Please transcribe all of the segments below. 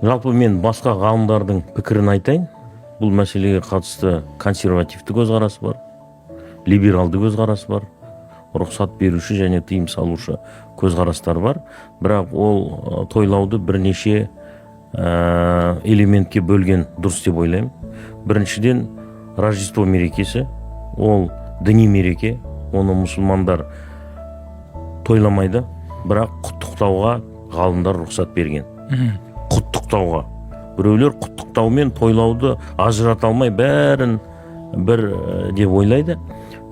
Жалпы мен басқа ғалымдардың пікірін айтайын. Бұл мәселеге қатысты консервативті көзқарас бар, либералды көзқарас бар, рұқсат беруші және тыйым салушы көзқарастар бар. Бірақ ол тойлауды бірнеше элементке бөлген дұрыс деп ойлаймын. Біріншіден, Рождество мерекесі, ол діни мереке, оны мұсылмандар тойламайды, бірақ құттықтауға ғалымдар рұқсат берген. Құттықтауға. Біреулер құттықтау мен тойлауды ажырата алмай бәрін бір деп ойлайды.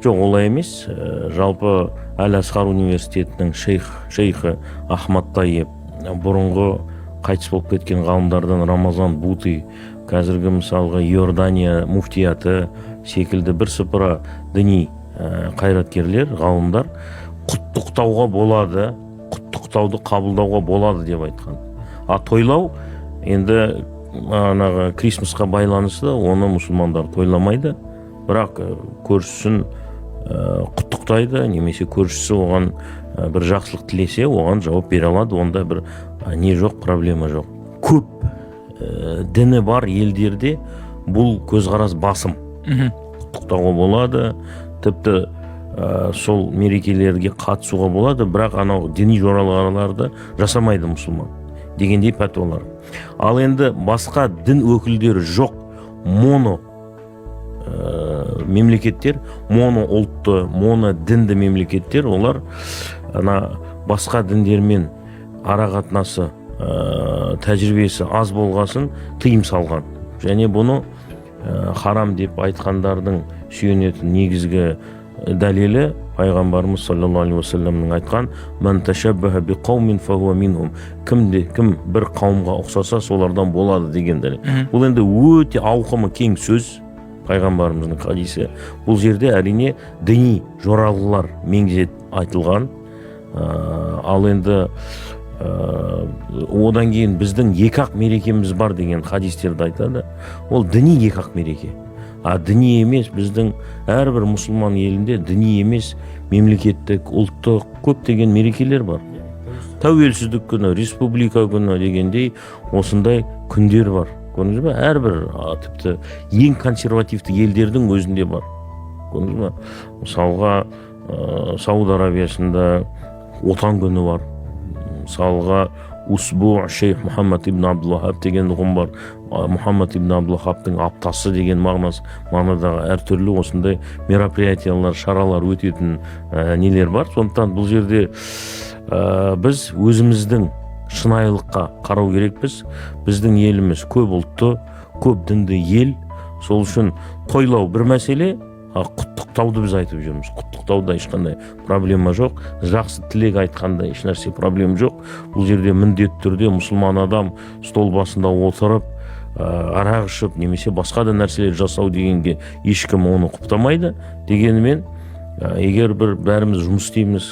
Жоқ, олай емес. Жалпы Әл-Асқар университетінің шейхі Ахмад Тайеб, бұрынғы қайтыс болып кеткен ғалымдардан Рамазан Бути, қазіргі мысалға Иордания муфтияты секілді бірсыпыра діни қайраткерлер, ғалымдар құттықтауға болады, құттықтауды қабылдауға болады деп айтқан. А тойлау енді крисмасқа байланысты, оны мұсылмандар тойламайды, бірақ көршісін құттықтайды, немесе көршісі оған бір жақсылық тілесе, оған жауап бере алады, онда бір не жоқ, проблема жоқ. Көп діні бар елдерде бұл көзқарас басым. Құттықтауға болады, тіпті сол мерекелерге қатысуға болады, бірақ анау діни жоралғыларды жасамайды мұсылман дегендей пәтуалар. Ал енді басқа дін өкілдері жоқ моно мемлекеттер, моно ұлтты, моно дінді мемлекеттер, олар басқа діндермен арақатынасы, тәжірибесі аз болғасын тыйым салған. Және бұны харам деп айтқандардың сүйенетін негізгі дәлелі пайғамбарымыз саллаллаху алейхи уассаламның айтқан: "Ман ташаббаха би қаумин фахуа минхум". Кім бір қауымға ұқсаса, солардан болады деген дәлел. Бұл енді өте ауқымы кең сөз, пайғамбарымыздың хадисі. Бұл жерде әрине діни жоралғылар меңзет айтылған. Ал енді одан кейін біздің екі-ақ мерекеміз бар деген хадистерді айтады. Ол діни екі-ақ мереке. А діни емес, біздің әрбір мұсылман елінде діни емес, мемлекеттік, ұлттық көптеген мерекелер бар. Тәуелсіздік күні, республика күні дегендей осындай күндер бар. Көрдіңіз бе? Әрбір тіпті ең консервативті елдердің өзінде бар. Көрдіңіз бе? Мысалға Сауд Арабиясында отан күні бар. Мысалға Усбу шейх Мұхаммад ибн Абдул-Вахаб деген ұғым бар. Мұхаммад ибн Абдул-Вахабтың аптасы деген мағынадағы әртүрлі осындай мероприятиялар, шаралар өтетін нелер бар. Сондықтан бұл жерде біз өзіміздің шынайылыққа қарау керекпіз. Біздің еліміз көп ұлтты, көп дінді ел. Сол үшін тойлау бір мәселе, құттықтауды біз айтып жүрміз. Құттықтауда ешқандай проблема жоқ. Жақсы тілек айтқанда ешнәрсе проблема жоқ. Бұл жерде міндетті түрде мұсылман адам стол басында отырып, арақ ішіп, немесе басқа да нәрселер жасау дегенге ешкім оны құптамайды. Дегенмен, егер бәріміз жұмыс істейміз,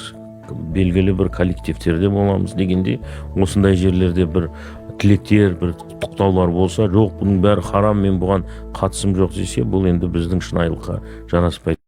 белгілі бір коллективтерде боламыз дегенде, осындай жерлерде бір тілектер, бір құттықтаулар болса, жоқ, бұның бәрі харам, мен бұған қатысым жоқ десе, бұл енді біздің шынайылыққа жараспайды.